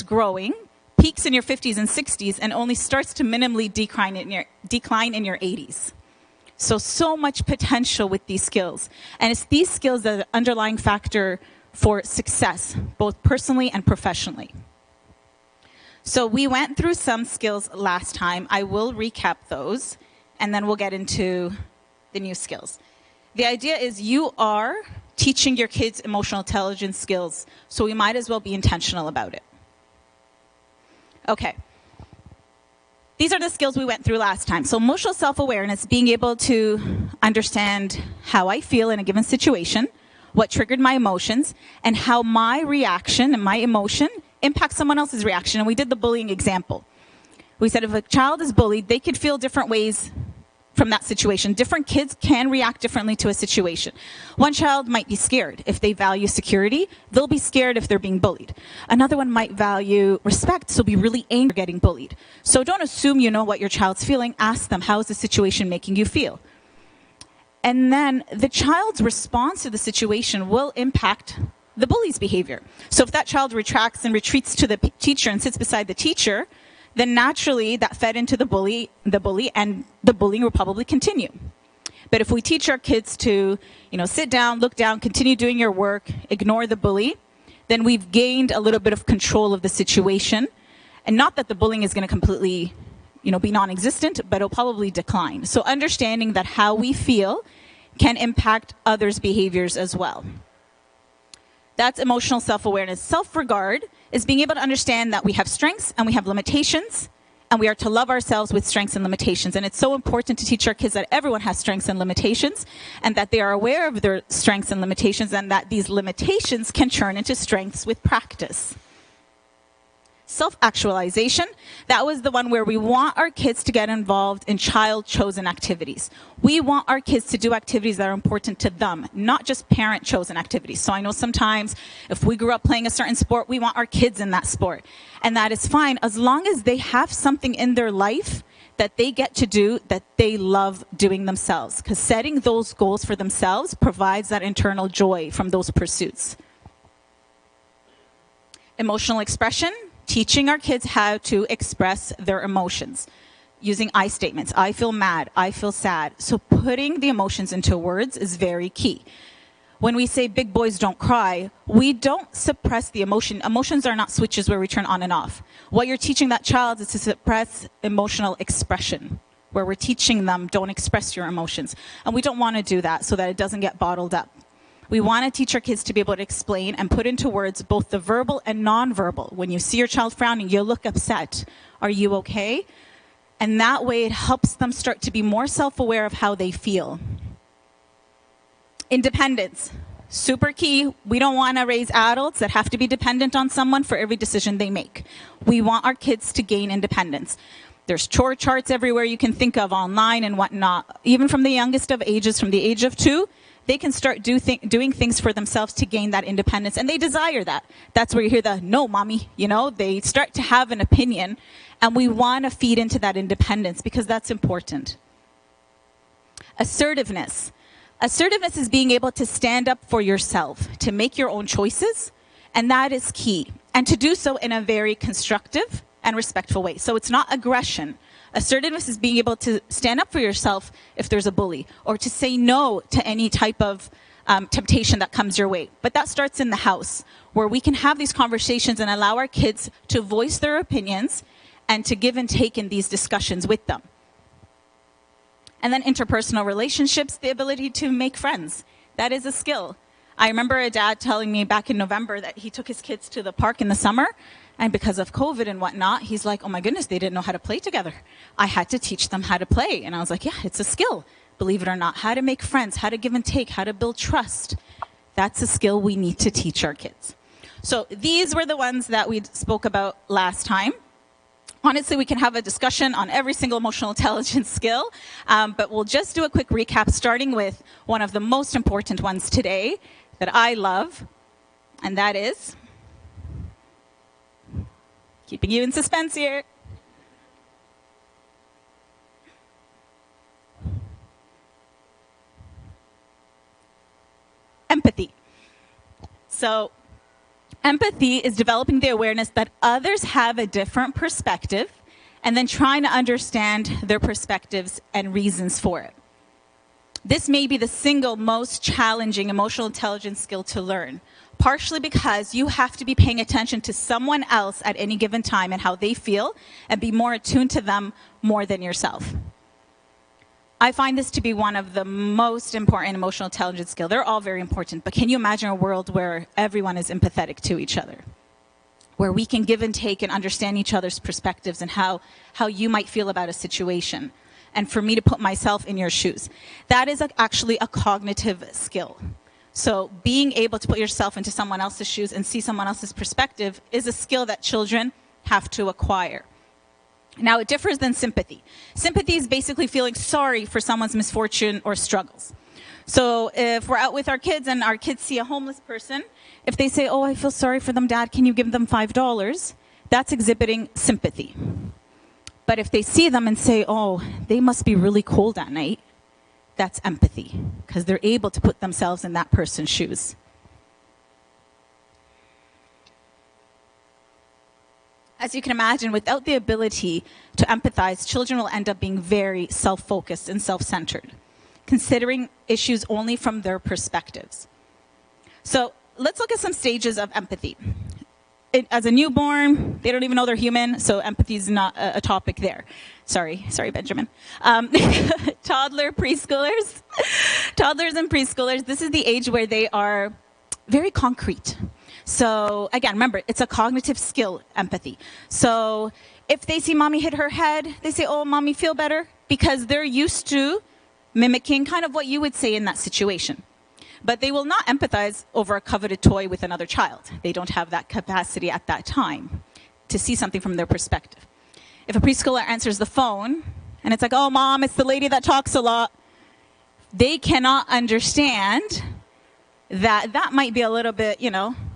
growing, peaks in your 50s and 60s, and only starts to minimally decline in your 80s. So much potential with these skills. And it's these skills that are the underlying factor for success, both personally and professionally. So we went through some skills last time. I will recap those, and then we'll get into the new skills. The idea is you are teaching your kids emotional intelligence skills, so we might as well be intentional about it. Okay. These are the skills we went through last time. So emotional self-awareness, being able to understand how I feel in a given situation, what triggered my emotions, and how my reaction and my emotion impacts someone else's reaction. And we did the bullying example. We said if a child is bullied, they could feel different ways from that situation. Different kids can react differently to a situation. One child might be scared. If they value security, they'll be scared if they're being bullied. Another one might value respect, so be really angry getting bullied. So don't assume you know what your child's feeling. Ask them, how is the situation making you feel? And then the child's response to the situation will impact the bully's behavior. So if that child retracts and retreats to the teacher and sits beside the teacher, then naturally that fed into the bully, and the bullying will probably continue. But if we teach our kids to, sit down, look down, continue doing your work, ignore the bully, then we've gained a little bit of control of the situation. And not that the bullying is going to completely, be non-existent, but it'll probably decline. So understanding that how we feel can impact others' behaviors as well. That's emotional self-awareness. Self-regard is being able to understand that we have strengths and we have limitations, and we are to love ourselves with strengths and limitations. And it's so important to teach our kids that everyone has strengths and limitations, and that they are aware of their strengths and limitations, and that these limitations can turn into strengths with practice. Self-Actualization, that was the one where we want our kids to get involved in child-chosen activities. We want our kids to do activities that are important to them, not just parent-chosen activities. So I know sometimes if we grew up playing a certain sport, we want our kids in that sport. And that is fine, as long as they have something in their life that they get to do that they love doing themselves. Because setting those goals for themselves provides that internal joy from those pursuits. Emotional expression, teaching our kids how to express their emotions using I statements. I feel mad. I feel sad. So putting the emotions into words is very key. When we say big boys don't cry, we don't suppress the emotion. Emotions are not switches where we turn on and off. What you're teaching that child is to suppress emotional expression, where we're teaching them don't express your emotions. And we don't want to do that so that it doesn't get bottled up. We want to teach our kids to be able to explain and put into words both the verbal and nonverbal. When you see your child frowning, you look upset. Are you okay? And that way it helps them start to be more self-aware of how they feel. Independence, super key. We don't want to raise adults that have to be dependent on someone for every decision they make. We want our kids to gain independence. There's chore charts everywhere you can think of online and whatnot. Even from the youngest of ages, from the age of 2, they can start doing things for themselves to gain that independence, and they desire that. That's where you hear the, no, mommy, they start to have an opinion, and we want to feed into that independence because that's important. Assertiveness. Assertiveness is being able to stand up for yourself, to make your own choices, and that is key. And to do so in a very constructive and respectful way. So it's not aggression. Assertiveness is being able to stand up for yourself if there's a bully, or to say no to any type of temptation that comes your way. But that starts in the house, where we can have these conversations and allow our kids to voice their opinions and to give and take in these discussions with them. And then interpersonal relationships, the ability to make friends. That is a skill. I remember a dad telling me back in November that he took his kids to the park in the summer, and because of COVID and whatnot, he's like, oh my goodness, they didn't know how to play together. I had to teach them how to play. And I was like, yeah, it's a skill, believe it or not. How to make friends, how to give and take, how to build trust. That's a skill we need to teach our kids. So these were the ones that we spoke about last time. Honestly, we can have a discussion on every single emotional intelligence skill, but we'll just do a quick recap, starting with one of the most important ones today that I love, and that is, keeping you in suspense here, empathy. So Empathy is developing the awareness that others have a different perspective and then trying to understand their perspectives and reasons for it. This may be the single most challenging emotional intelligence skill to learn, partially because you have to be paying attention to someone else at any given time and how they feel and be more attuned to them more than yourself. I find this to be one of the most important emotional intelligence skills. They're all very important, but can you imagine a world where everyone is empathetic to each other? Where we can give and take and understand each other's perspectives and how you might feel about a situation. And for me to put myself in your shoes. That is actually a cognitive skill. So being able to put yourself into someone else's shoes and see someone else's perspective is a skill that children have to acquire. Now, it differs than sympathy. Sympathy is basically feeling sorry for someone's misfortune or struggles. So if we're out with our kids and our kids see a homeless person, if they say, "Oh, I feel sorry for them, Dad, can you give them $5? That's exhibiting sympathy. But if they see them and say, "Oh, they must be really cold at night," that's empathy, because they're able to put themselves in that person's shoes. As you can imagine, without the ability to empathize, children will end up being very self-focused and self-centered, considering issues only from their perspectives. So let's look at some stages of empathy. As a newborn, they don't even know they're human, so empathy is not a topic there. Sorry, Benjamin. Toddlers and preschoolers, this is the age where they are very concrete. So again, remember, it's a cognitive skill, empathy. So if they see mommy hit her head, they say, "Oh, mommy, feel better," because they're used to mimicking kind of what you would say in that situation. But they will not empathize over a coveted toy with another child. They don't have that capacity at that time to see something from their perspective. If a preschooler answers the phone and it's like, "Oh, Mom, it's the lady that talks a lot," they cannot understand that might be a little bit,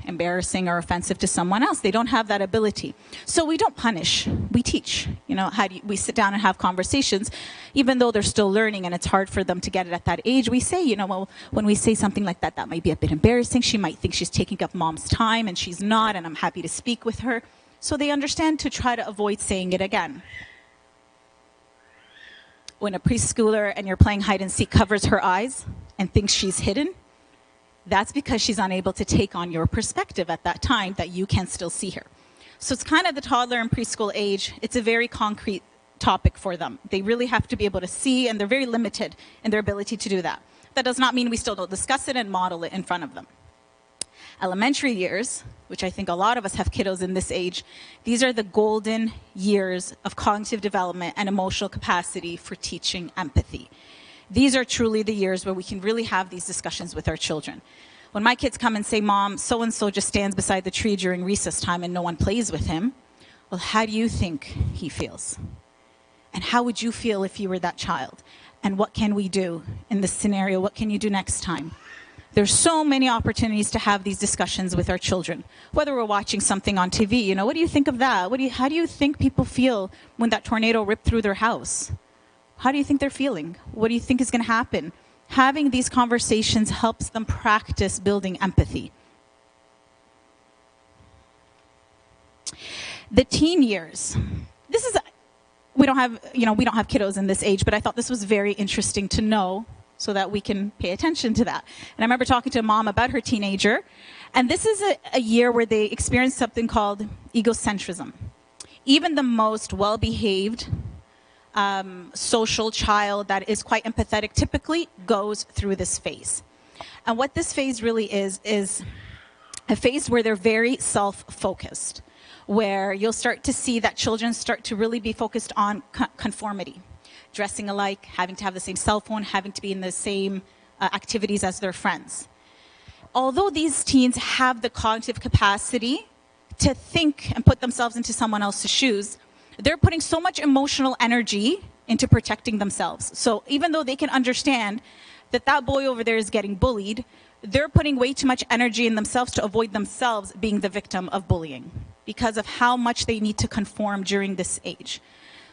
embarrassing or offensive to someone else. They don't have that ability. So we don't punish, we teach. We sit down and have conversations, even though they're still learning and it's hard for them to get it at that age. We say, well, when we say something like that might be a bit embarrassing. She might think she's taking up Mom's time and she's not, and I'm happy to speak with her. So they understand to try to avoid saying it again. When a preschooler and you're playing hide and seek covers her eyes and thinks she's hidden, that's because she's unable to take on your perspective at that time that you can still see her. So it's kind of the toddler and preschool age. It's a very concrete topic for them. They really have to be able to see, and they're very limited in their ability to do that. That does not mean we still don't discuss it and model it in front of them. Elementary years, which I think a lot of us have kiddos in this age, these are the golden years of cognitive development and emotional capacity for teaching empathy. These are truly the years where we can really have these discussions with our children. When my kids come and say, "Mom, so-and-so just stands beside the tree during recess time and no one plays with him," well, how do you think he feels? And how would you feel if you were that child? And what can we do in this scenario? What can you do next time? There's so many opportunities to have these discussions with our children. Whether we're watching something on TV, what do you think of that? How do you think people feel when that tornado ripped through their house? How do you think they're feeling? What do you think is going to happen? Having these conversations helps them practice building empathy. The teen years. We don't have kiddos in this age, but I thought this was very interesting to know so that we can pay attention to that. And I remember talking to a mom about her teenager, and this is a year where they experienced something called egocentrism. Even the most well-behaved social child that is quite empathetic typically goes through this phase. And what this phase really is a phase where they're very self-focused, where you'll start to see that children start to really be focused on conformity, dressing alike, having to have the same cell phone, having to be in the same activities as their friends. Although these teens have the cognitive capacity to think and put themselves into someone else's shoes, they're putting so much emotional energy into protecting themselves. So even though they can understand that boy over there is getting bullied, they're putting way too much energy in themselves to avoid themselves being the victim of bullying because of how much they need to conform during this age.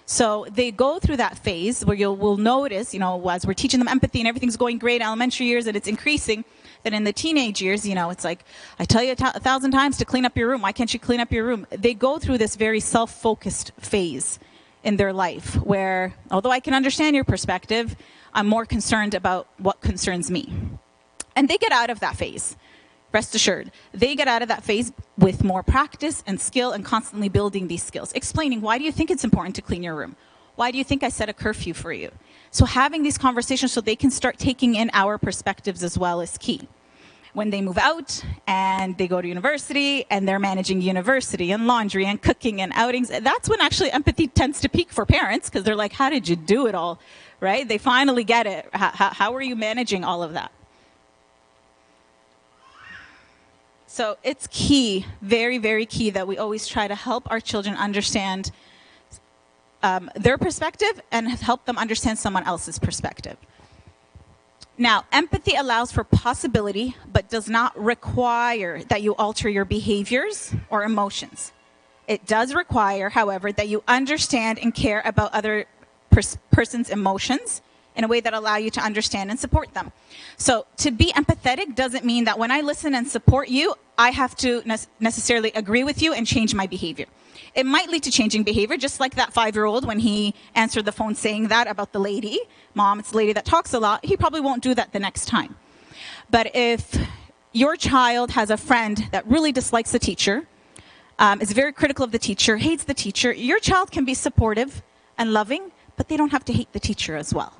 So they go through that phase where we'll notice, as we're teaching them empathy and everything's going great in elementary years and it's increasing, that in the teenage years, it's like, I tell you 1,000 times to clean up your room. Why can't you clean up your room? They go through this very self-focused phase in their life where, although I can understand your perspective, I'm more concerned about what concerns me. And they get out of that phase. Rest assured, they get out of that phase with more practice and skill and constantly building these skills. Explaining, why do you think it's important to clean your room? Why do you think I set a curfew for you? So having these conversations so they can start taking in our perspectives as well is key. When they move out and they go to university and they're managing university and laundry and cooking and outings, that's when actually empathy tends to peak for parents, because they're like, how did you do it all, right? They finally get it. How are you managing all of that? So it's key, very, very key, that we always try to help our children understand their perspective and help them understand someone else's perspective. Now, empathy allows for possibility, but does not require that you alter your behaviors or emotions. It does require, however, that you understand and care about other person's emotions in a way that allow you to understand and support them. So to be empathetic doesn't mean that when I listen and support you, I have to necessarily agree with you and change my behavior. It might lead to changing behavior, just like that 5-year-old when he answered the phone saying that about the lady. Mom, it's the lady that talks a lot. He probably won't do that the next time. But if your child has a friend that really dislikes the teacher, is very critical of the teacher, hates the teacher, your child can be supportive and loving, but they don't have to hate the teacher as well.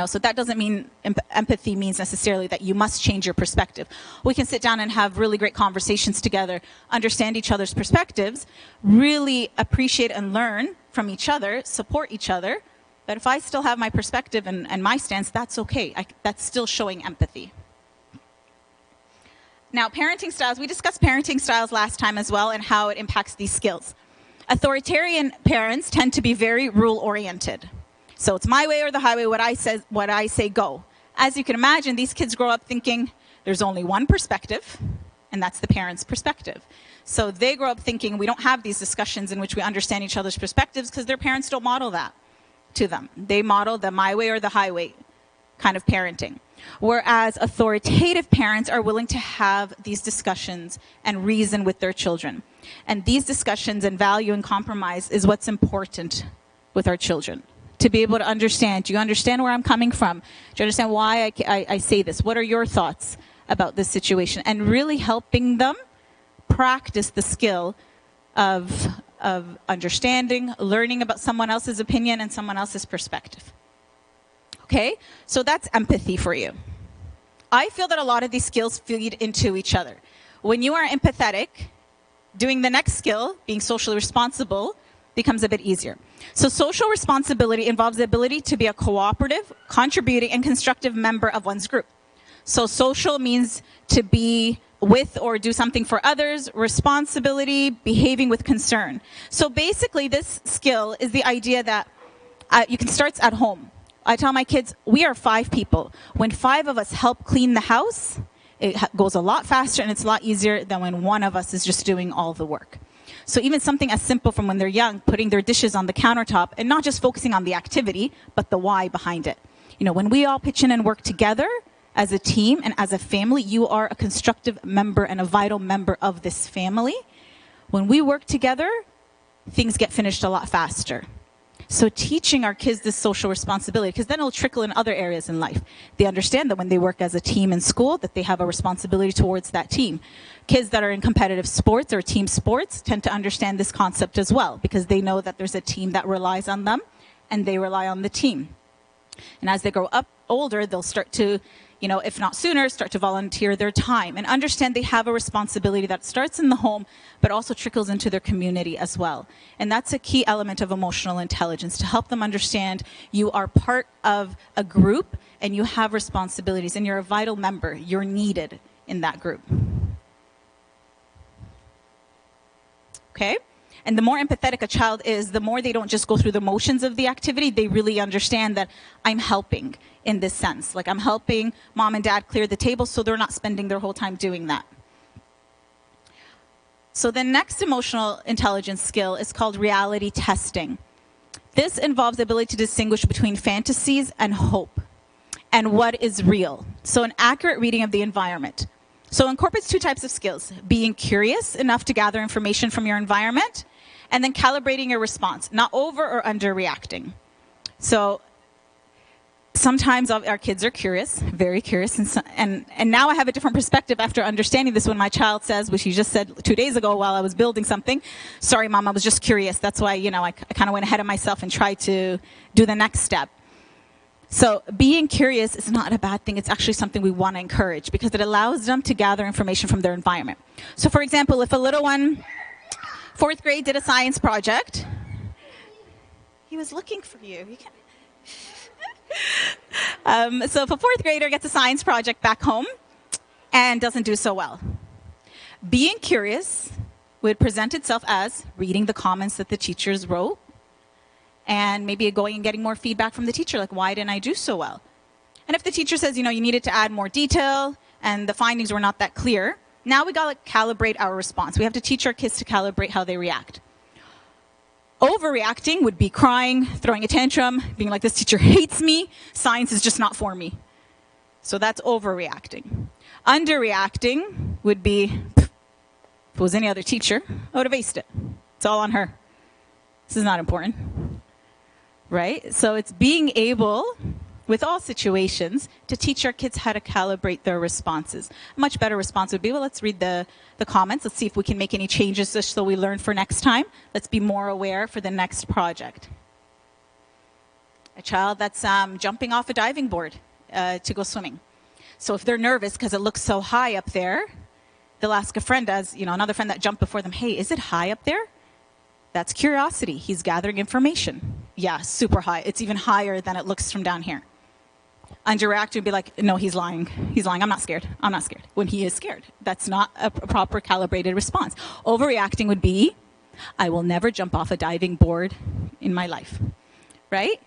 So that doesn't mean empathy means necessarily that you must change your perspective. We can sit down and have really great conversations together, understand each other's perspectives, really appreciate and learn from each other, support each other. But if I still have my perspective and my stance, that's okay. That's still showing empathy. Now, parenting styles. We discussed parenting styles last time as well and how it impacts these skills. Authoritarian parents tend to be very rule-oriented. So it's my way or the highway, what I say go. As you can imagine, these kids grow up thinking there's only one perspective, and that's the parent's perspective. So they grow up thinking we don't have these discussions in which we understand each other's perspectives because their parents don't model that to them. They model the my way or the highway kind of parenting. Whereas authoritative parents are willing to have these discussions and reason with their children. And these discussions and value and compromise is what's important with our children. To be able to understand, do you understand where I'm coming from? Do you understand why I say this? What are your thoughts about this situation? And really helping them practice the skill of understanding, learning about someone else's opinion and someone else's perspective. Okay, so that's empathy for you. I feel that a lot of these skills feed into each other. When you are empathetic, doing the next skill, being socially responsible, becomes a bit easier. So social responsibility involves the ability to be a cooperative, contributing, and constructive member of one's group. So social means to be with or do something for others, responsibility, behaving with concern. So basically this skill is the idea that you can start at home. I tell my kids, we are 5 people. When 5 of us help clean the house, it goes a lot faster and it's a lot easier than when one of us is just doing all the work. So even something as simple from when they're young, putting their dishes on the countertop and not just focusing on the activity, but the why behind it. When we all pitch in and work together as a team and as a family, you are a constructive member and a vital member of this family. When we work together, things get finished a lot faster. So teaching our kids this social responsibility, because then it'll trickle in other areas in life. They understand that when they work as a team in school, that they have a responsibility towards that team. Kids that are in competitive sports or team sports tend to understand this concept as well, because they know that there's a team that relies on them, and they rely on the team. And as they grow up older, they'll start to, if not sooner, start to volunteer their time and understand they have a responsibility that starts in the home, but also trickles into their community as well. And that's a key element of emotional intelligence, to help them understand you are part of a group and you have responsibilities and you're a vital member. You're needed in that group. Okay? And the more empathetic a child is, the more they don't just go through the motions of the activity. They really understand that I'm helping in this sense. Like I'm helping mom and dad clear the table so they're not spending their whole time doing that. So the next emotional intelligence skill is called reality testing. This involves the ability to distinguish between fantasies and hope. and what is real. So an accurate reading of the environment. So it incorporates two types of skills: being curious enough to gather information from your environment, and then calibrating your response, not over or under reacting. So sometimes our kids are curious, very curious, and now I have a different perspective after understanding this when my child says, which he just said 2 days ago while I was building something, "Sorry, Mom, I was just curious." That's why, I kind of went ahead of myself and tried to do the next step. So being curious is not a bad thing. It's actually something we want to encourage because it allows them to gather information from their environment. So for example, if a little one, 4th grade, did a science project, he was looking for you. So if a 4th grader gets a science project back home and doesn't do so well, being curious would present itself as reading the comments that the teachers wrote and maybe going and getting more feedback from the teacher, like, why didn't I do so well? And if the teacher says, you needed to add more detail and the findings were not that clear, now we got to calibrate our response. We have to teach our kids to calibrate how they react. Overreacting would be crying, throwing a tantrum, being like, this teacher hates me, science is just not for me. So that's overreacting. Underreacting would be, if it was any other teacher, I would have aced it. It's all on her. This is not important. Right? So it's being able, with all situations, to teach our kids how to calibrate their responses. A much better response would be, well, let's read the comments. Let's see if we can make any changes just so we learn for next time. Let's be more aware for the next project. A child that's jumping off a diving board to go swimming. So if they're nervous because it looks so high up there, they'll ask a friend, another friend that jumped before them, hey, is it high up there? That's curiosity. He's gathering information. Yeah, super high. It's even higher than it looks from down here. Underreacting would be like, no, he's lying. He's lying. I'm not scared. I'm not scared. When he is scared. That's not a proper calibrated response. Overreacting would be, I will never jump off a diving board in my life. Right?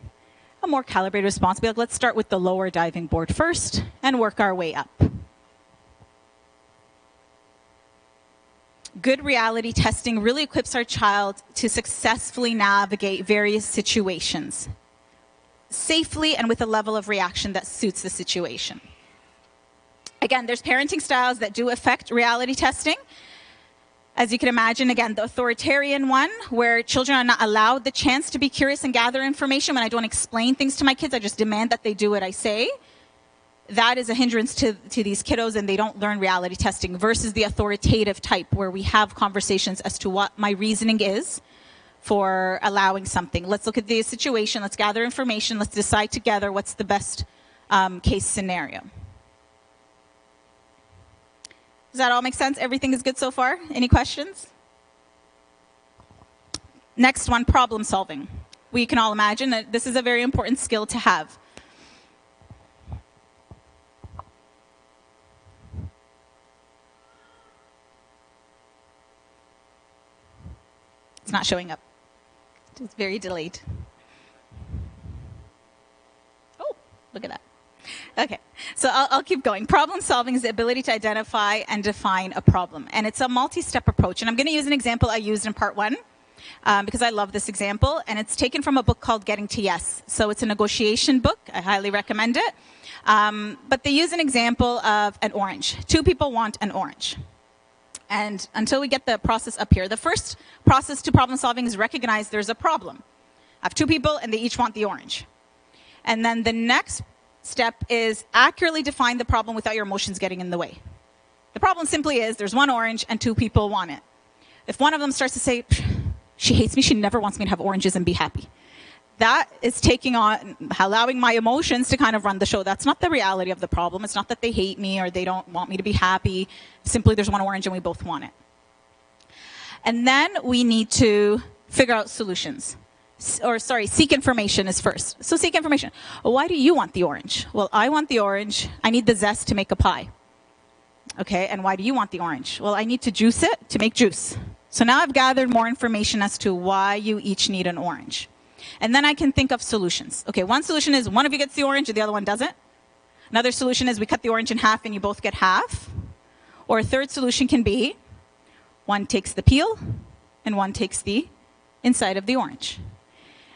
A more calibrated response would be like, let's start with the lower diving board first and work our way up. Good reality testing really equips our child to successfully navigate various situations safely and with a level of reaction that suits the situation. Again, there's parenting styles that do affect reality testing. As you can imagine, again, the authoritarian one, where children are not allowed the chance to be curious and gather information. When I don't explain things to my kids, I just demand that they do what I say. That is a hindrance to these kiddos, and they don't learn reality testing, versus the authoritative type, where we have conversations as to what my reasoning is for allowing something. Let's look at the situation. Let's gather information. Let's decide together what's the best case scenario. Does that all make sense? Everything is good so far? Any questions? Next one, problem solving. We can all imagine that this is a very important skill to have. It's not showing up. It's very delayed. Oh, look at that. Okay, so I'll keep going. Problem solving is the ability to identify and define a problem. And it's a multi-step approach. And I'm going to use an example I used in part 1 because I love this example. And it's taken from a book called Getting to Yes. So it's a negotiation book. I highly recommend it. But they use an example of an orange. 2 people want an orange. And until we get the process up here, the first process to problem solving is recognize there's a problem. I have 2 people and they each want the orange. And then the next step is accurately define the problem without your emotions getting in the way. The problem simply is there's 1 orange and 2 people want it. If one of them starts to say, she hates me, she never wants me to have oranges and be happy, that is taking on, allowing my emotions to kind of run the show. That's not the reality of the problem. It's not that they hate me or they don't want me to be happy. Simply there's 1 orange and we both want it. And then we need to figure out solutions. Seek information is first. So seek information. Why do you want the orange? Well, I want the orange. I need the zest to make a pie. Okay, and why do you want the orange? Well, I need to juice it to make juice. So now I've gathered more information as to why you each need an orange. And then I can think of solutions. Okay, one solution is one of you gets the orange and the other one doesn't. Another solution is we cut the orange in half and you both get half. Or a third solution can be one takes the peel and one takes the inside of the orange.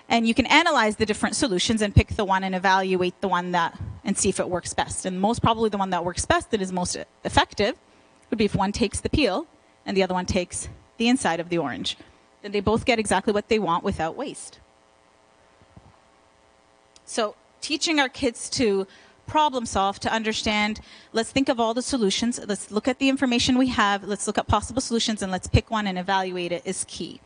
And you can analyze the different solutions and pick the one and evaluate the one that, and see if it works best. And most probably the one that works best, that is most effective, would be if one takes the peel and the other one takes the inside of the orange. Then they both get exactly what they want without waste. So teaching our kids to problem solve, to understand, let's think of all the solutions, let's look at the information we have, let's look at possible solutions, and let's pick one and evaluate it is key.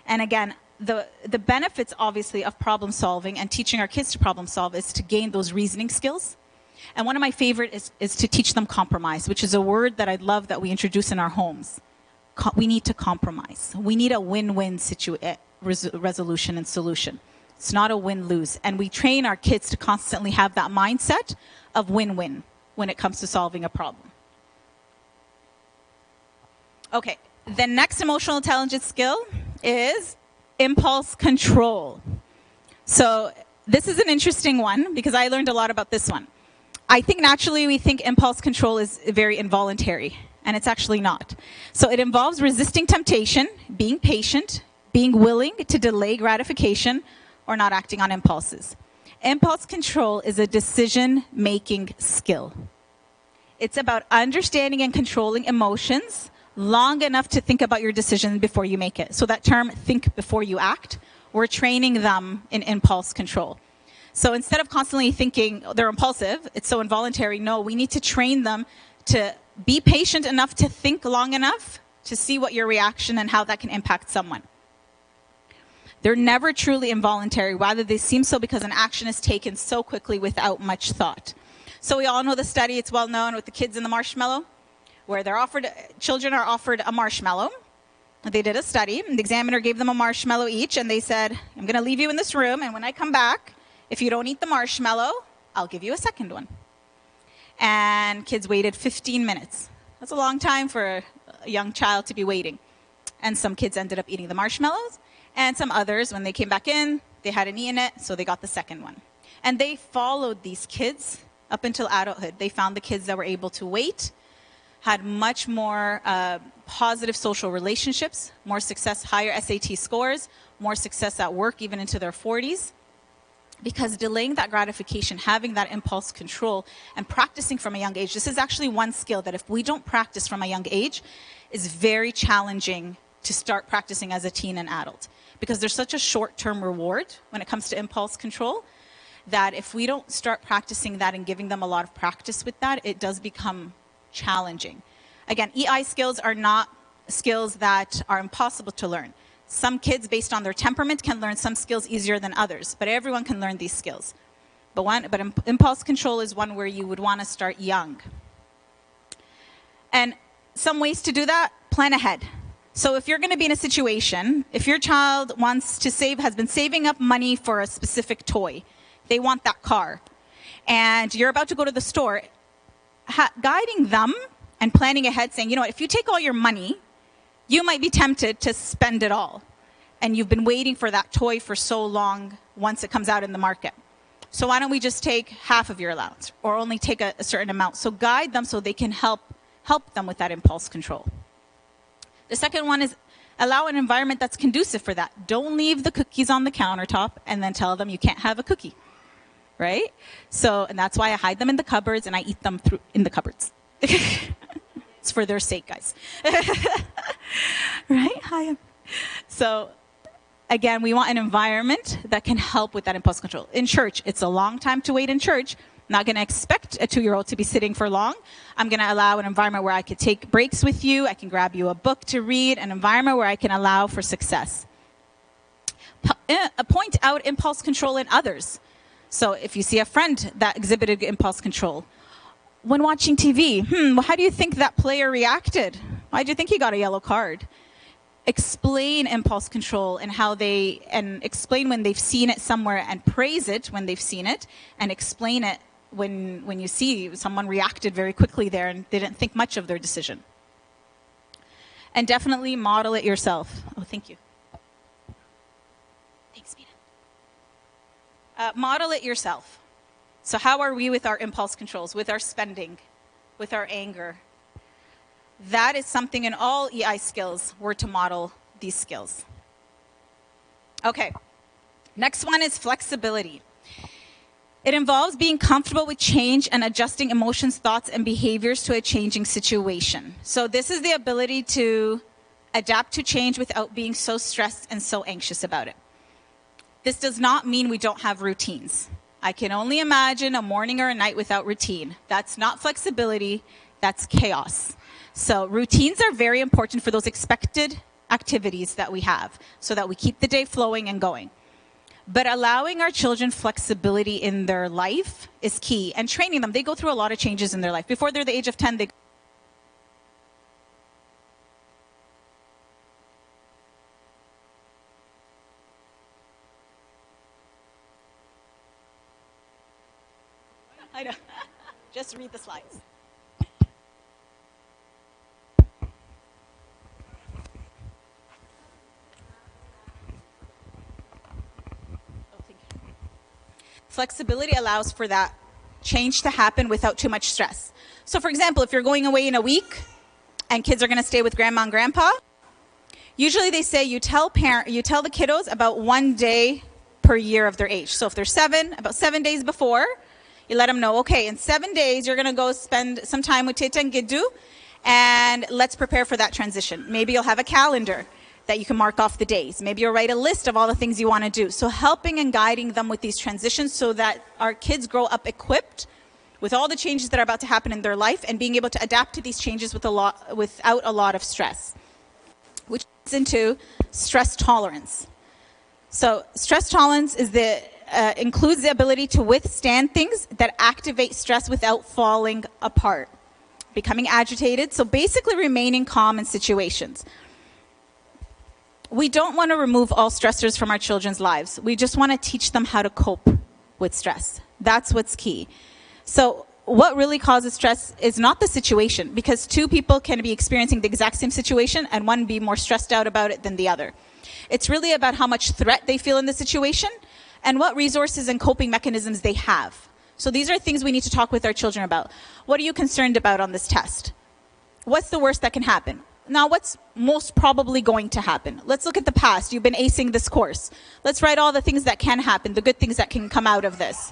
And again, the benefits, obviously, of problem solving and teaching our kids to problem solve is to gain those reasoning skills. And one of my favorite is to teach them compromise, which is a word that I love that we introduce in our homes. We need to compromise. We need a win-win resolution and solution. It's not a win-lose. And we train our kids to constantly have that mindset of win-win when it comes to solving a problem. Okay, the next emotional intelligence skill is impulse control. So this is an interesting one because I learned a lot about this one. I think naturally we think impulse control is very involuntary, and it's actually not. So it involves resisting temptation, being patient, being willing to delay gratification, or not acting on impulses. Impulse control is a decision-making skill. It's about understanding and controlling emotions long enough to think about your decision before you make it. So that term, think before you act, we're training them in impulse control. So instead of constantly thinking they're impulsive, it's so involuntary, no, we need to train them to be patient enough to think long enough to see what your reaction and how that can impact someone. They're never truly involuntary. Rather, they seem so because an action is taken so quickly without much thought. So we all know the study, it's well known with the kids in the marshmallow, where children are offered a marshmallow. They did a study, and the examiner gave them a marshmallow each, and they said, I'm going to leave you in this room, and when I come back, if you don't eat the marshmallow, I'll give you a second one. And kids waited 15 minutes. That's a long time for a young child to be waiting. And some kids ended up eating the marshmallows, and some others, when they came back in, they hadn't eaten it, so they got the second one. And they followed these kids up until adulthood. They found the kids that were able to wait, had much more positive social relationships, more success, higher SAT scores, more success at work, even into their 40s. Because delaying that gratification, having that impulse control, and practicing from a young age, this is actually one skill that if we don't practice from a young age, is very challenging to start practicing as a teen and adult. Because there's such a short-term reward when it comes to impulse control, that if we don't start practicing that and giving them a lot of practice with that, it does become challenging. Again, EI skills are not skills that are impossible to learn. Some kids, based on their temperament, can learn some skills easier than others, but everyone can learn these skills. But impulse control is one where you would want to start young. And some ways to do that, plan ahead. So if you're going to be in a situation, if your child wants to has been saving up money for a specific toy, they want that car, and you're about to go to the store, guiding them and planning ahead, saying, you know what, if you take all your money, you might be tempted to spend it all. And you've been waiting for that toy for so long once it comes out in the market. So why don't we just take half of your allowance or only take a certain amount? So guide them so they can help them with that impulse control. The second one is allow an environment that's conducive for that. Don't leave the cookies on the countertop and then tell them you can't have a cookie, right? So, and that's why I hide them in the cupboards and I eat them in the cupboards. It's for their sake, guys. Right? Hi. So, again, we want an environment that can help with that impulse control. In church, it's a long time to wait in church. I'm not going to expect a 2-year-old to be sitting for long. I'm going to allow an environment where I could take breaks with you. I can grab you a book to read, an environment where I can allow for success. Point out impulse control in others. So if you see a friend that exhibited impulse control, when watching TV, how do you think that player reacted? Why do you think he got a yellow card? Explain impulse control and explain when they've seen it somewhere, and praise it when they've seen it, and explain it when you see someone reacted very quickly there and didn't think much of their decision. And definitely model it yourself. Oh, thank you. Thanks, Mina. Model it yourself. So how are we with our impulse controls, with our spending, with our anger? That is something in all EI skills we're to model these skills. Okay, Next one is flexibility. It involves being comfortable with change and adjusting emotions, thoughts, and behaviors to a changing situation. So this is the ability to adapt to change without being so stressed and so anxious about it. This does not mean we don't have routines. I can only imagine a morning or a night without routine. That's not flexibility, that's chaos. So routines are very important for those expected activities that we have so that we keep the day flowing and going. But allowing our children flexibility in their life is key, and training them. They go through a lot of changes in their life. Before they're the age of 10, they I know. Just read the slides. Flexibility allows for that change to happen without too much stress. So for example, if you're going away in a week and kids are going to stay with grandma and grandpa, usually they say you tell the kiddos about 1 day per year of their age. So if they're 7, about 7 days before, you let them know, okay, in 7 days, you're going to go spend some time with Teta and Giddu, and let's prepare for that transition. Maybe you'll have a calendar that you can mark off the days. Maybe you'll write a list of all the things you want to do. So helping and guiding them with these transitions so that our kids grow up equipped with all the changes that are about to happen in their life and being able to adapt to these changes without a lot of stress, which leads into stress tolerance. So stress tolerance is includes the ability to withstand things that activate stress without falling apart, becoming agitated, so basically remaining calm in situations. We don't want to remove all stressors from our children's lives. We just want to teach them how to cope with stress. That's what's key. So what really causes stress is not the situation, because two people can be experiencing the exact same situation and one be more stressed out about it than the other. It's really about how much threat they feel in the situation and what resources and coping mechanisms they have. So these are things we need to talk with our children about. What are you concerned about on this test? What's the worst that can happen? Now, what's most probably going to happen? Let's look at the past. You've been acing this course. Let's write all the things that can happen, the good things that can come out of this.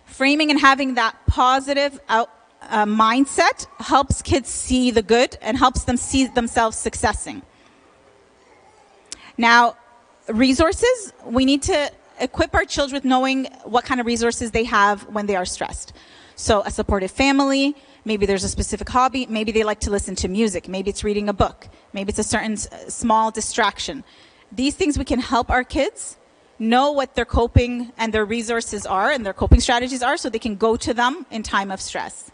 Framing and having that positive mindset helps kids see the good and helps them see themselves successing. Now, resources, we need to equip our children with knowing what kind of resources they have when they are stressed. So a supportive family, maybe there's a specific hobby, maybe they like to listen to music, maybe it's reading a book, maybe it's a certain small distraction. These things we can help our kids know what their coping and their resources are and their coping strategies are so they can go to them in time of stress.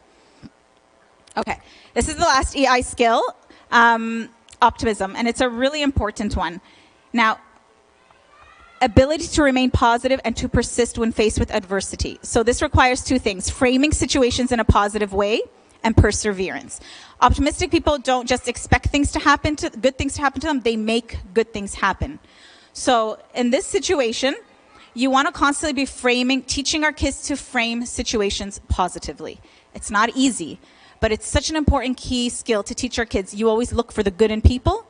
Okay, this is the last EI skill, optimism, and it's a really important one. Now, ability to remain positive and to persist when faced with adversity. So this requires two things: framing situations in a positive way and perseverance. Optimistic people don't just expect things to happen to good things to happen to them, they make good things happen. So in this situation, you want to constantly be teaching our kids to frame situations positively. It's not easy, but it's such an important key skill to teach our kids. You always look for the good in people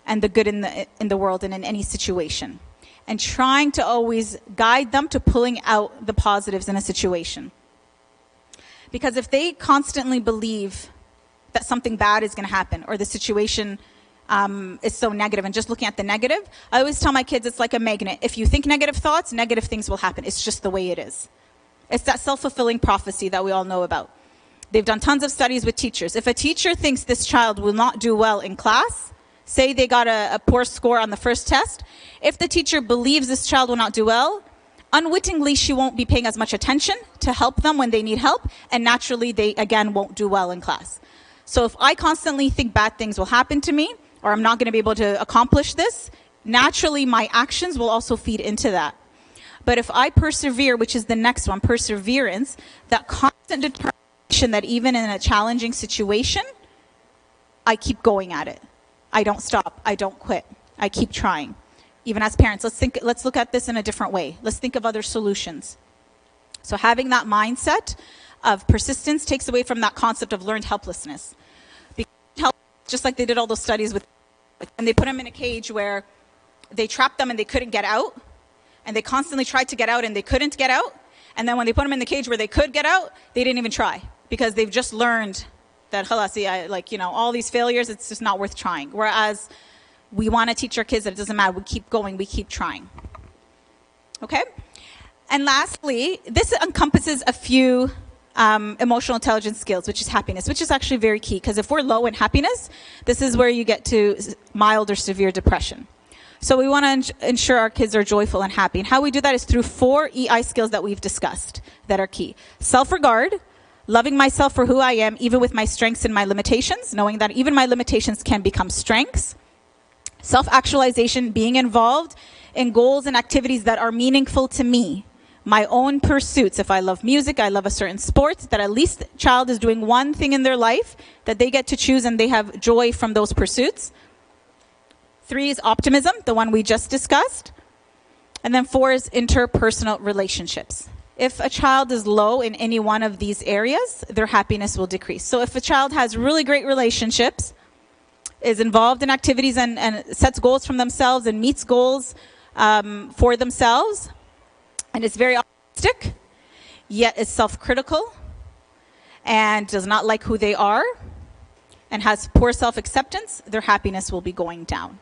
and the good in the world and in any situation, and trying to always guide them to pulling out the positives in a situation. Because if they constantly believe that something bad is going to happen or the situation is so negative and just looking at the negative, I always tell my kids it's like a magnet. If you think negative thoughts, negative things will happen. It's just the way it is. It's that self-fulfilling prophecy that we all know about. They've done tons of studies with teachers. If a teacher thinks this child will not do well in class, say they got a poor score on the first test, if the teacher believes this child will not do well, unwittingly she won't be paying as much attention to help them when they need help, and naturally they again won't do well in class. So if I constantly think bad things will happen to me, or I'm not going to be able to accomplish this, naturally my actions will also feed into that. But if I persevere, which is the next one, perseverance, that constant determination that even in a challenging situation, I keep going at it. I don't stop. I don't quit. I keep trying. Even as parents, let's look at this in a different way. Let's think of other solutions. So having that mindset of persistence takes away from that concept of learned helplessness. Because just like they did all those studies with, and they put them in a cage where they trapped them and they couldn't get out. and they constantly tried to get out and they couldn't get out. And then when they put them in the cage where they could get out, they didn't even try because they've just learned that, all these failures, it's just not worth trying. Whereas we want to teach our kids that it doesn't matter. We keep going. We keep trying. Okay? And lastly, this encompasses a few emotional intelligence skills, which is happiness, which is actually very key. Because if we're low in happiness, this is where you get to mild or severe depression. So we want to ensure our kids are joyful and happy. And how we do that is through 4 EI skills that we've discussed that are key. Self-regard, loving myself for who I am, even with my strengths and my limitations, knowing that even my limitations can become strengths. Self-actualization, being involved in goals and activities that are meaningful to me. My own pursuits. If I love music, I love a certain sport, that at least the child is doing one thing in their life that they get to choose and they have joy from those pursuits. 3 is optimism, the one we just discussed. And then 4 is interpersonal relationships. If a child is low in any one of these areas, their happiness will decrease. So if a child has really great relationships, is involved in activities and sets goals from themselves and meets goals for themselves, and is very optimistic, yet is self-critical and does not like who they are and has poor self-acceptance, their happiness will be going down.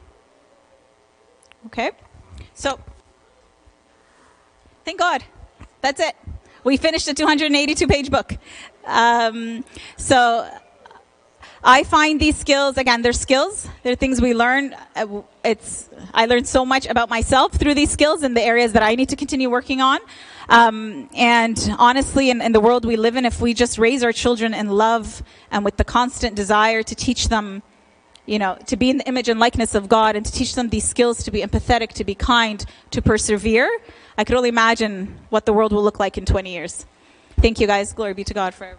Okay? So, thank God. That's it. We finished a 282-page book. So I find these skills, again, they're skills. They're things we learn. I learned so much about myself through these skills in the areas that I need to continue working on. And honestly, in the world we live in, if we just raise our children in love and with the constant desire to teach them, to be in the image and likeness of God and to teach them these skills to be empathetic, to be kind, to persevere, I could only imagine what the world will look like in 20 years. Thank you, guys. Glory be to God forever.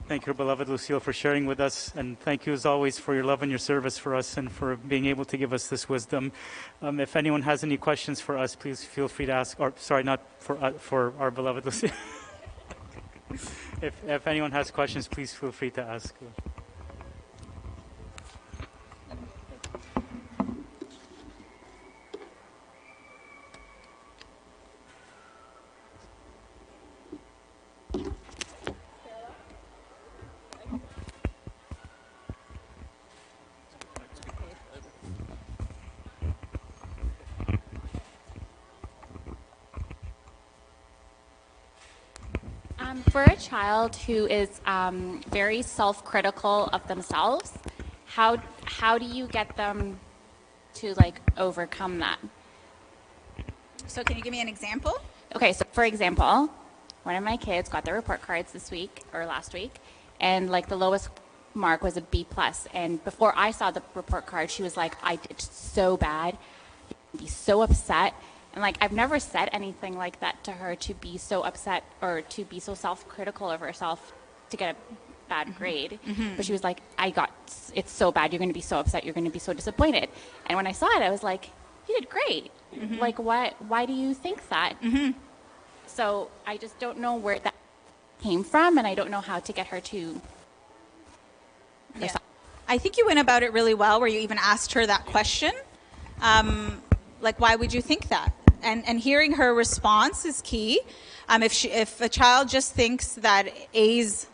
Thank you, beloved Lucille, for sharing with us, and thank you as always for your love and your service for us and for being able to give us this wisdom. If anyone has any questions for us, please feel free to ask, or sorry, not for our beloved Lucille. If anyone has questions, please feel free to ask. For a child who is very self-critical of themselves, how do you get them to overcome that? So can you give me an example? Okay, so for example, one of my kids got their report cards this week or last week, and the lowest mark was a B+. And before I saw the report card, she was like, "I did so bad," be so upset. And I've never said anything like that to her, to be so upset or to be so self-critical of herself to get a bad grade. Mm-hmm. But she was like, it's so bad. You're going to be so upset. You're going to be so disappointed. And when I saw it, I was like, you did great. Mm-hmm. Why do you think that? Mm-hmm. So I just don't know where that came from, and I don't know how to get her to. Yeah. I think you went about it really well, where you even asked her that question. Why would you think that? And hearing her response is key. If a child just thinks that A's,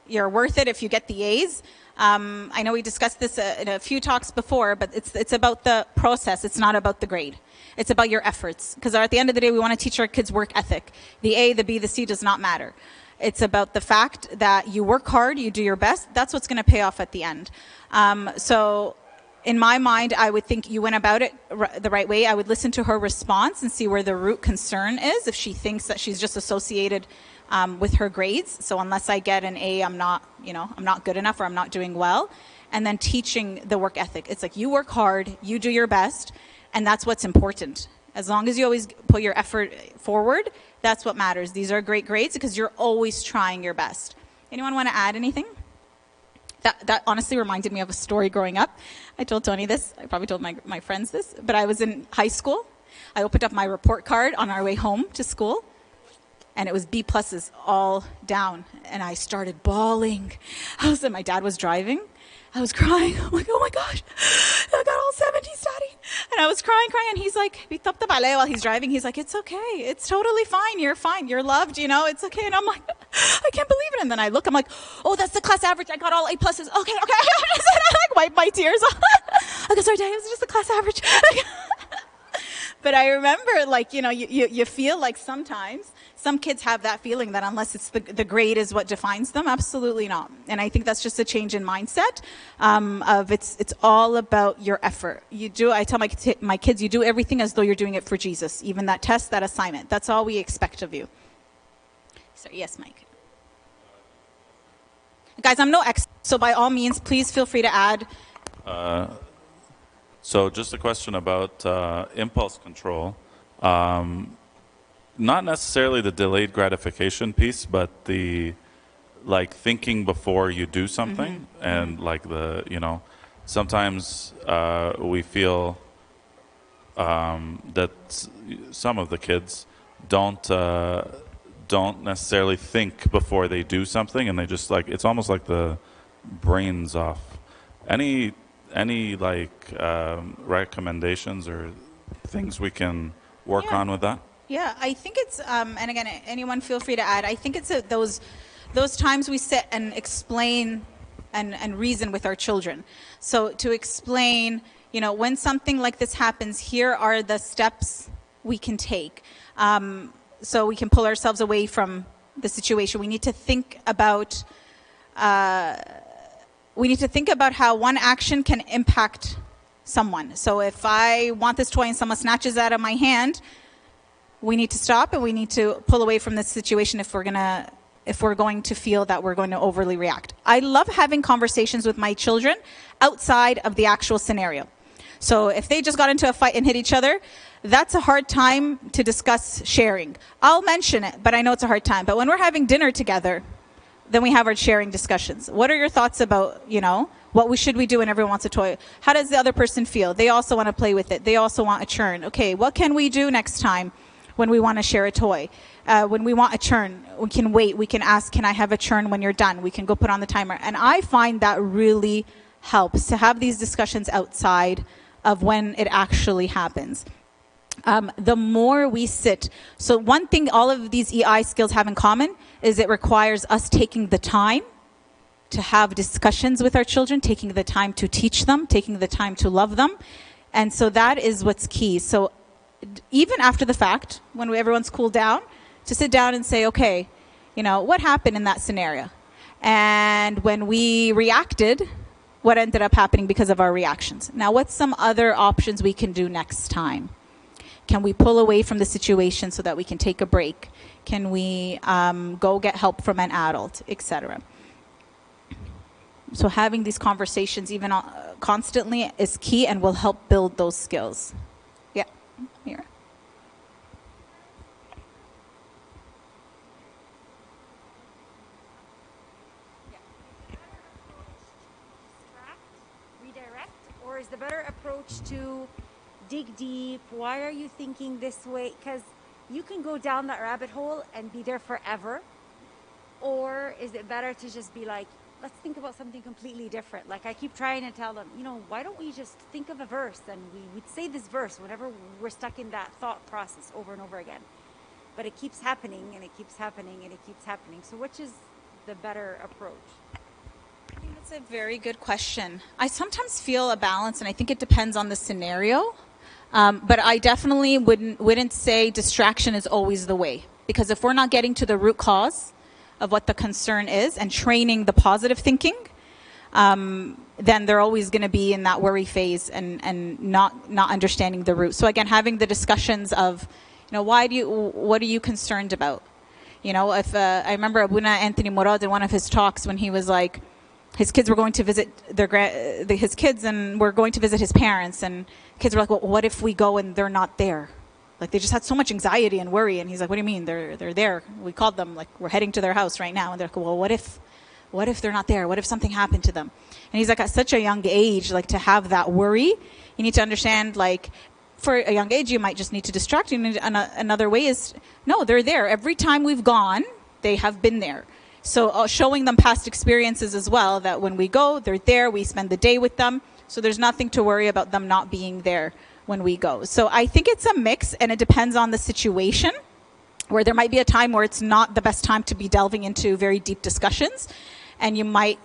you're worth it if you get the A's. I know we discussed this in a few talks before, but it's about the process. It's not about the grade. It's about your efforts. Because at the end of the day, we want to teach our kids work ethic. The A, the B, the C does not matter. It's about the fact that you work hard, you do your best. That's what's going to pay off at the end. So in my mind, I would think you went about it the right way. I would listen to her response and see where the root concern is. If she thinks that she's just associated with her grades, so unless I get an A, I'm not good enough, or I'm not doing well. And then teaching the work ethic. It's you work hard, you do your best, and that's what's important. As long as you always put your effort forward, that's what matters. These are great grades because you're always trying your best. Anyone want to add anything? That honestly reminded me of a story growing up. I told Tony this. I probably told my friends this. But I was in high school. I opened up my report card on our way home to school, and it was B pluses all down. And I started bawling. My dad was driving. I was crying. I'm like, oh my gosh, I got all 70s, Daddy. And I was crying. And he's like, while he's driving, he's like, it's okay. It's totally fine. You're fine. You're loved. It's okay. And I'm like, I can't believe it. And then I look, I'm like, oh, that's the class average. I got all A pluses. Okay. I like wipe my tears off. I go, sorry, Daddy, it was just the class average. But I remember, you feel like sometimes some kids have that feeling that unless it's the grade is what defines them. Absolutely not. And I think that's just a change in mindset of it's all about your effort. I tell my kids, you do everything as though you're doing it for Jesus, even that test, that assignment. That's all we expect of you. So yes, Mike. Guys, I'm no expert, so by all means, please feel free to add. So just a question about impulse control. Not necessarily the delayed gratification piece, but the thinking before you do something. And sometimes we feel that some of the kids don't necessarily think before they do something, and they just it's almost like the brain's off. Any recommendations or things we can work on with that? Yeah, I think it's, and again, anyone feel free to add. I think it's those times we sit and explain and reason with our children. So to explain, when something like this happens, here are the steps we can take. So we can pull ourselves away from the situation. We need to think about how one action can impact someone. So if I want this toy and someone snatches it out of my hand, we need to stop and we need to pull away from this situation if we're going to feel that we're going to overly react. I love having conversations with my children outside of the actual scenario. So if they just got into a fight and hit each other, that's a hard time to discuss sharing. I'll mention it, but I know it's a hard time. But when we're having dinner together, then we have our sharing discussions. What are your thoughts about, what should we do when everyone wants a toy? How does the other person feel? They also want to play with it. They also want a churn. Okay, what can we do next time when we want to share a toy? When we want a churn, we can wait. We can ask, can I have a churn when you're done? We can go put on the timer. And I find that really helps to have these discussions outside of when it actually happens. The more we sit. So one thing all of these EI skills have in common is it requires us taking the time to have discussions with our children, taking the time to teach them, taking the time to love them. And so that is what's key. So even after the fact, when everyone's cooled down, to sit down and say, okay, what happened in that scenario? And when we reacted, what ended up happening because of our reactions? Now, what's some other options we can do next time? Can we pull away from the situation so that we can take a break? Can we go get help from an adult, etc.? So having these conversations even constantly is key and will help build those skills. Yeah, here. Redirect, or is the better approach to dig deep? Why are you thinking this way? Because you can go down that rabbit hole and be there forever. Or is it better to just be like, let's think about something completely different? Like I keep trying to tell them, why don't we just think of a verse and we would say this verse whenever we're stuck in that thought process over and over again. But it keeps happening and it keeps happening and it keeps happening. So which is the better approach? I think that's a very good question. I sometimes feel a balance, and I think it depends on the scenario. But I definitely wouldn't say distraction is always the way. Because if we're not getting to the root cause of what the concern is and training the positive thinking, then they're always going to be in that worry phase and not understanding the root. So again, having the discussions of, what are you concerned about? If I remember Abuna Anthony Morad in one of his talks when he was like, his kids were going to visit his kids and were going to visit his parents, and kids were like, well, what if we go and they're not there? Like they just had so much anxiety and worry. And he's like, what do you mean? They're there. We called them, like we're heading to their house right now. And they're like, well, what if what if they're not there? What if something happened to them? And he's like, at such a young age, like to have that worry, you need to understand, like, for a young age, you might just need to distract you. And another way is, no, they're there. Every time we've gone, they have been there. So showing them past experiences as well, that when we go, they're there, we spend the day with them. So there's nothing to worry about them not being there when we go. So I think it's a mix, and it depends on the situation, where there might be a time where it's not the best time to be delving into very deep discussions. And you might,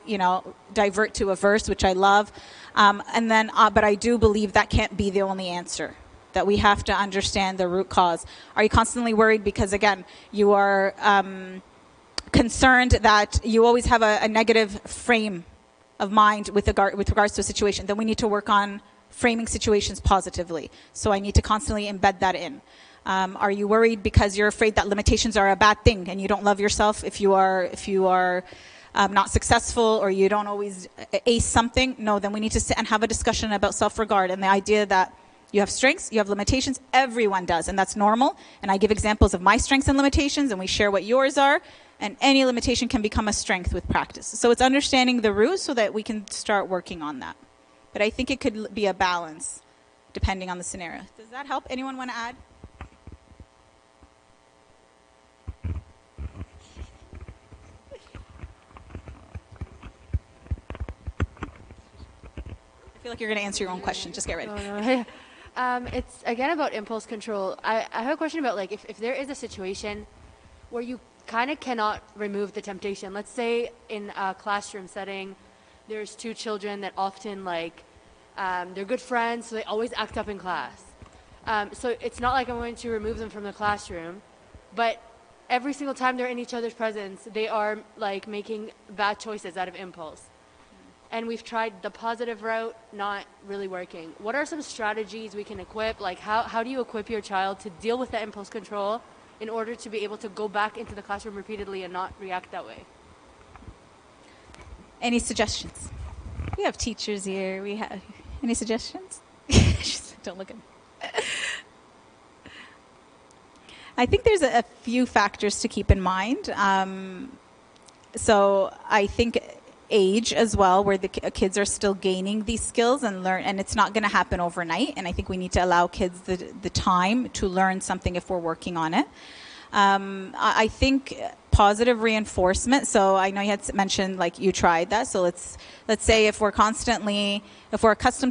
divert to a verse, which I love. But I do believe that can't be the only answer, that we have to understand the root cause. Are you constantly worried because, again, you are concerned that you always have a negative frame of mind with regards to a situation? Then we need to work on framing situations positively. So I need to constantly embed that in. Are you worried because you're afraid that limitations are a bad thing and you don't love yourself if you are not successful, or you don't always ace something? No, then we need to sit and have a discussion about self-regard and the idea that you have strengths, you have limitations. Everyone does, and that's normal. And I give examples of my strengths and limitations, and we share what yours are. And any limitation can become a strength with practice. So it's understanding the root so that we can start working on that. But I think it could be a balance depending on the scenario. Does that help? Anyone want to add? I feel like you're going to answer your own question. Just get ready. No. It's again about impulse control. I have a question about, like, if there is a situation where you kind of cannot remove the temptation. Let's say in a classroom setting, there's two children that often, they're good friends, so they always act up in class. So it's not like I'm going to remove them from the classroom, but every single time they're in each other's presence, they are making bad choices out of impulse. And we've tried the positive route, not really working. What are some strategies we can equip? How do you equip your child to deal with that impulse control in order to be able to go back into the classroom repeatedly and not react that way? Any suggestions? We have teachers here. We have any suggestions? Don't look at me. I think there's a few factors to keep in mind. So I think age as well, where the kids are still gaining these skills and learn, and it's not going to happen overnight. And I think we need to allow kids the time to learn something if we're working on it. I think positive reinforcement. So I know you had mentioned you tried that. So let's say if we're accustomed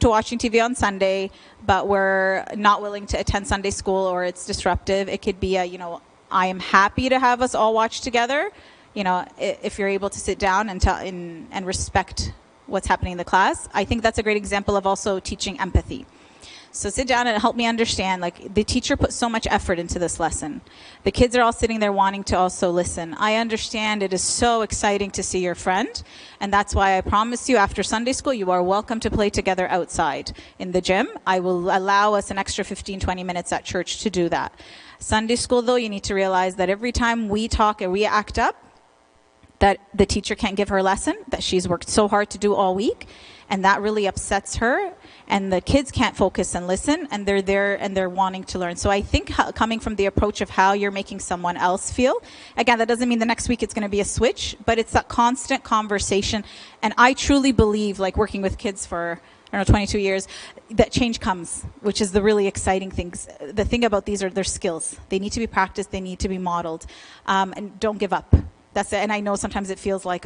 to watching TV on Sunday, but we're not willing to attend Sunday school, or it's disruptive, it could be I am happy to have us all watch together. If you're able to sit down and respect what's happening in the class. I think that's a great example of also teaching empathy. So sit down and help me understand, the teacher put so much effort into this lesson. The kids are all sitting there wanting to also listen. I understand it is so exciting to see your friend, and that's why I promise you after Sunday school, you are welcome to play together outside in the gym. I will allow us an extra 15, 20 minutes at church to do that. Sunday school, though, you need to realize that every time we talk and we act up, that the teacher can't give her lesson, that she's worked so hard to do all week, and that really upsets her, and the kids can't focus and listen, and they're there and they're wanting to learn. So I think coming from the approach of how you're making someone else feel, again, that doesn't mean the next week it's going to be a switch, but it's that constant conversation. And I truly believe, working with kids for 22 years, that change comes, which is the really exciting things. The thing about these are their skills. They need to be practiced, they need to be modeled, and don't give up. That's it. And I know sometimes it feels like,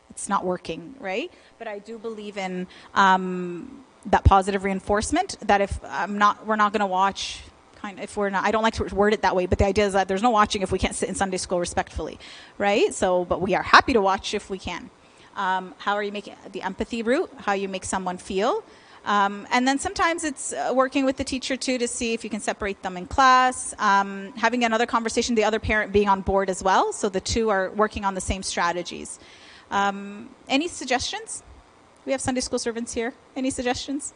it's not working, right? But I do believe in that positive reinforcement, that if we're not going to watch, I don't like to word it that way, but the idea is that there's no watching if we can't sit in Sunday school respectfully, right? So, but we are happy to watch if we can. How are you making the empathy route? How you make someone feel? And then sometimes it's working with the teacher too to see if you can separate them in class, having another conversation, the other parent being on board as well, so the two are working on the same strategies. Any suggestions? We have Sunday school servants here. Any suggestions?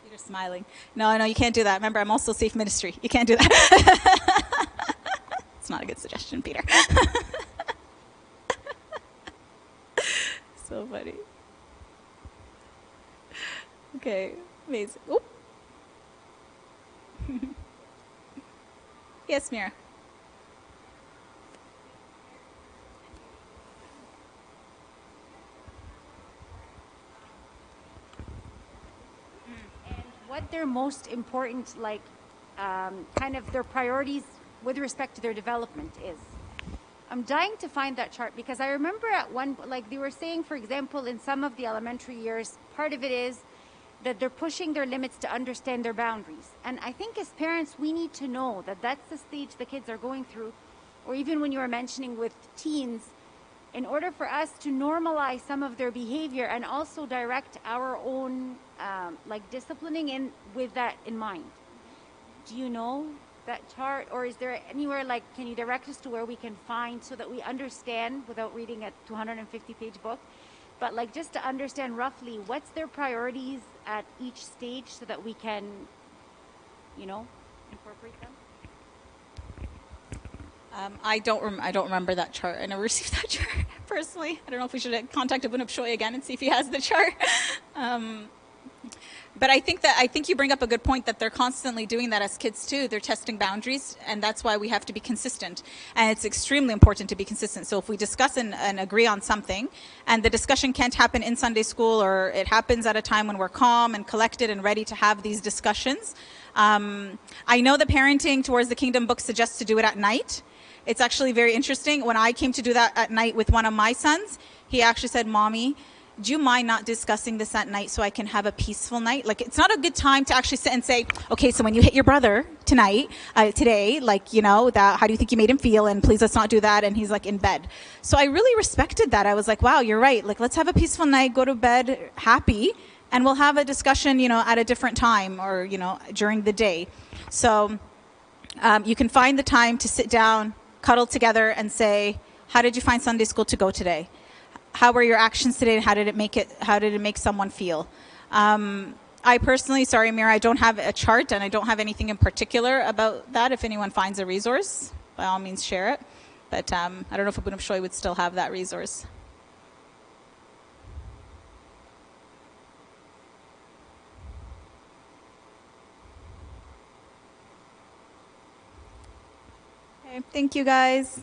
You're smiling. No, you can't do that. Remember, I'm also safe ministry. You can't do that. It's not a good suggestion, Peter. So funny. Okay, amazing. Oop. Yes, Mira. what their most important, like, kind of their priorities with respect to their development is. I'm dying to find that chart because I remember at one, like they were saying, for example, in some of the elementary years, part of it is that they're pushing their limits to understand their boundaries. And I think as parents, we need to know that that's the stage the kids are going through, or even when you were mentioning with teens, in order for us to normalize some of their behavior and also direct our own like disciplining in with that in mind. Do you know that chart, or is there anywhere, like, can you direct us to where we can find so that we understand without reading a 250-page book, but like just to understand roughly what's their priorities at each stage so that we can, you know, incorporate them? I don't remember that chart. I never received that chart personally. I don't know if we should contact Abunab Shoy again and see if he has the chart. But I think you bring up a good point that they're constantly doing that as kids too. They're testing boundaries, and that's why we have to be consistent. And it's extremely important to be consistent. So if we discuss and agree on something, and the discussion can't happen in Sunday school, or it happens at a time when we're calm and collected and ready to have these discussions. I know the Parenting Towards the Kingdom book suggests to do it at night. It's actually very interesting. When I came to do that at night with one of my sons, he actually said, "Mommy, do you mind not discussing this at night so I can have a peaceful night?" Like, it's not a good time to actually sit and say, okay, so when you hit your brother today, like, you know, that, how do you think you made him feel? And please, let's not do that. And he's like in bed. So I really respected that. I was like, wow, you're right. Like, let's have a peaceful night, go to bed happy, and we'll have a discussion, you know, at a different time, or, you know, during the day. So you can find the time to sit down, cuddle together, and say, how did you find Sunday school to go today? How were your actions today, and how did it make someone feel? I personally, sorry, Mira, I don't have a chart, and I don't have anything in particular about that. If anyone finds a resource, by all means share it. But I don't know if Abunab Shoy would still have that resource. Okay, thank you guys.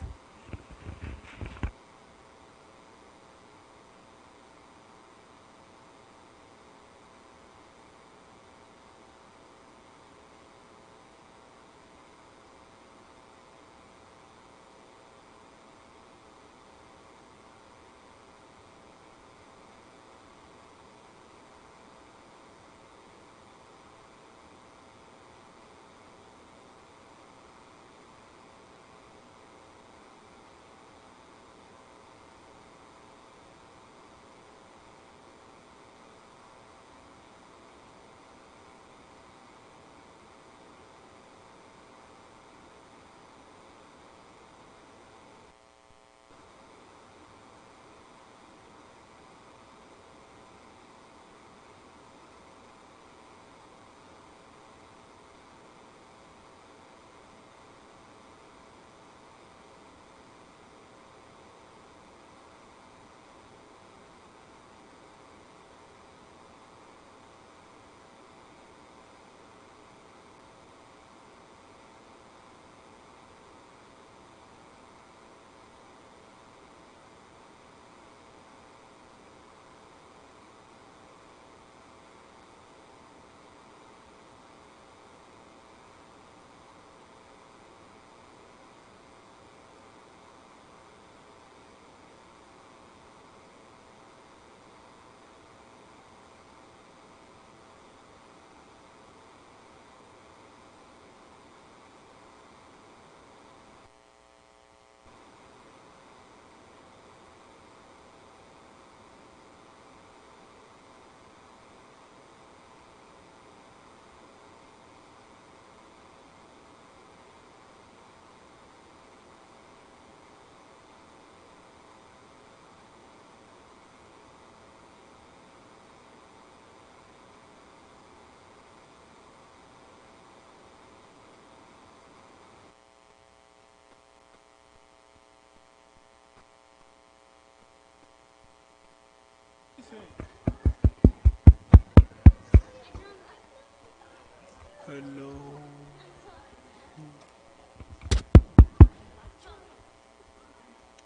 Hello.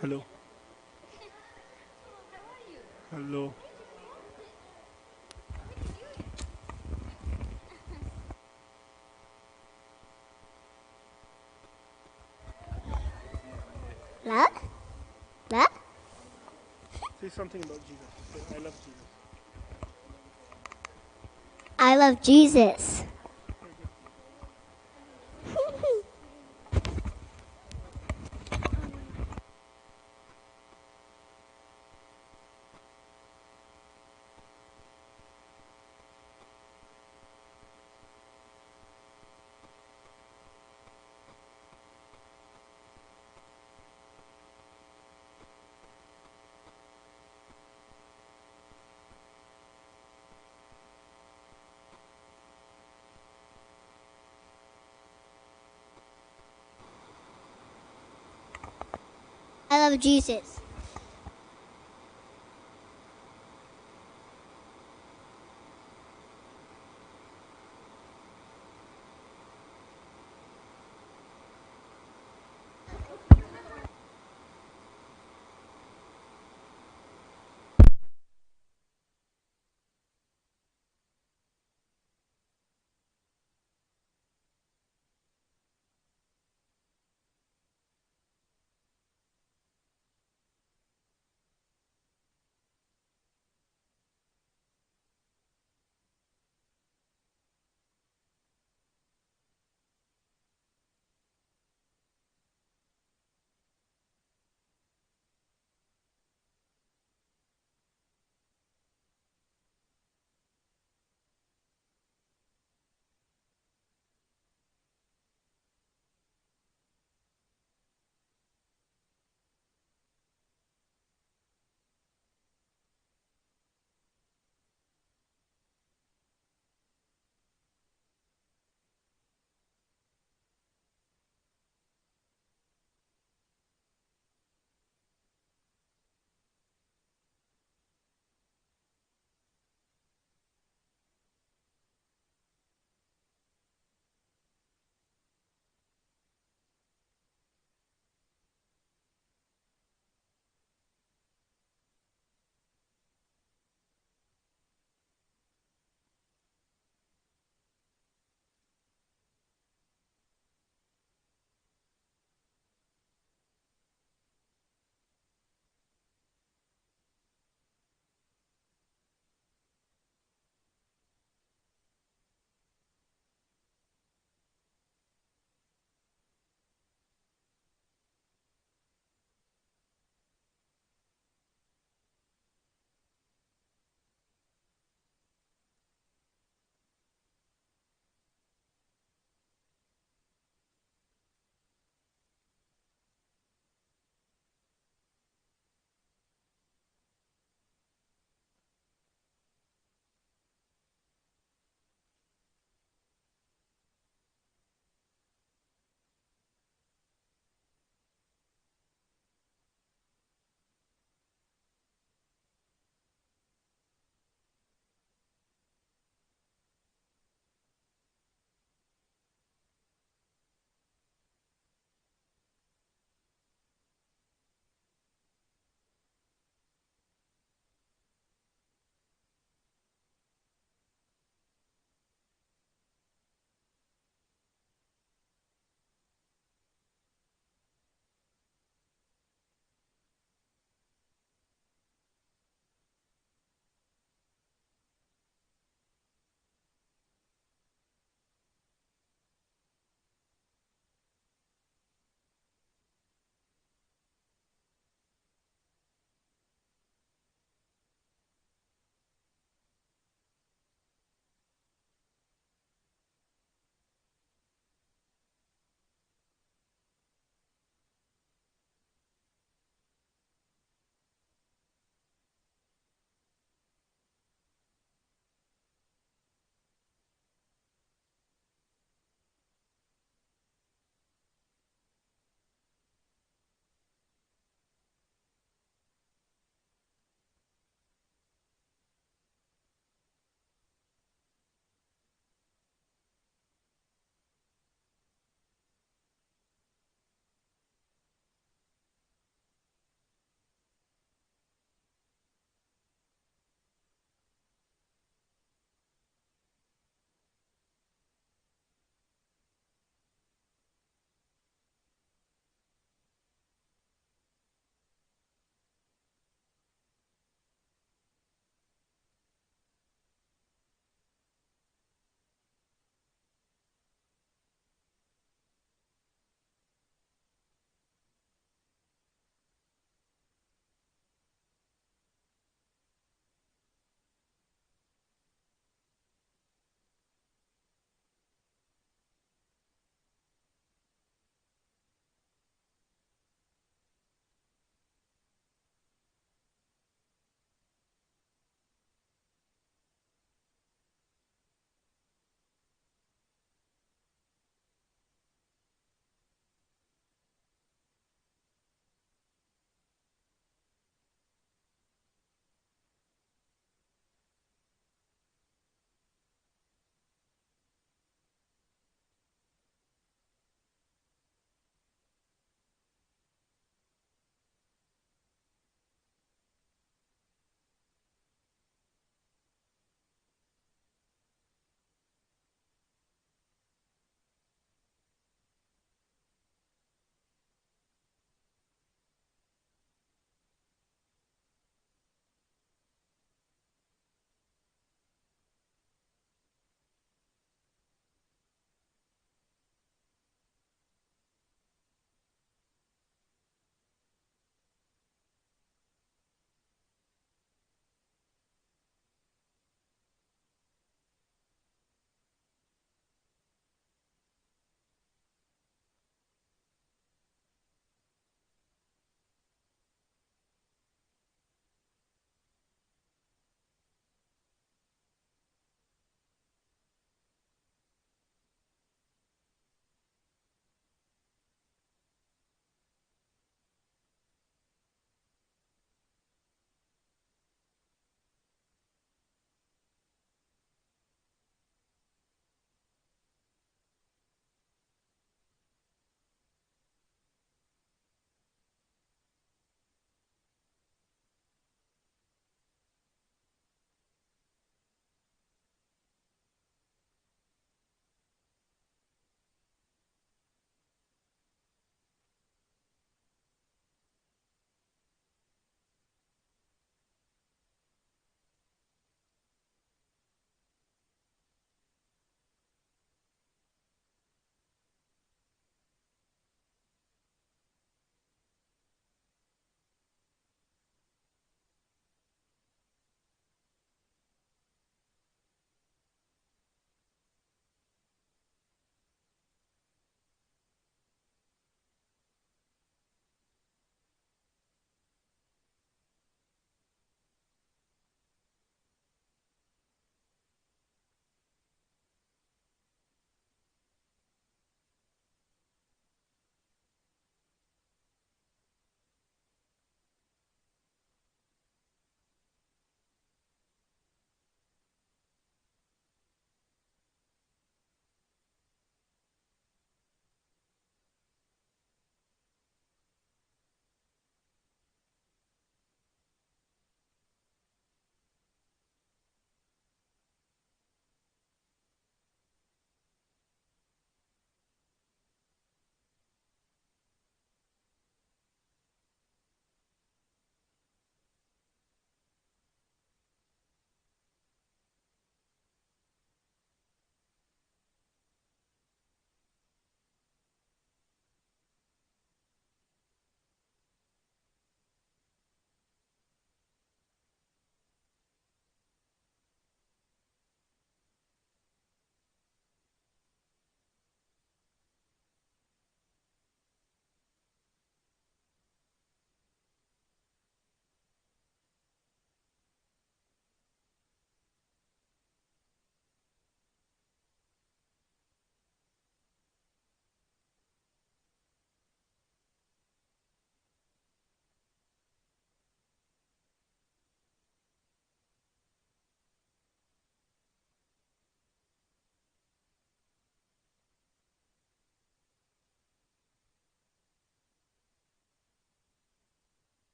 Hello. Hello. something about Jesus. Say, I love Jesus. I love Jesus. I love Jesus.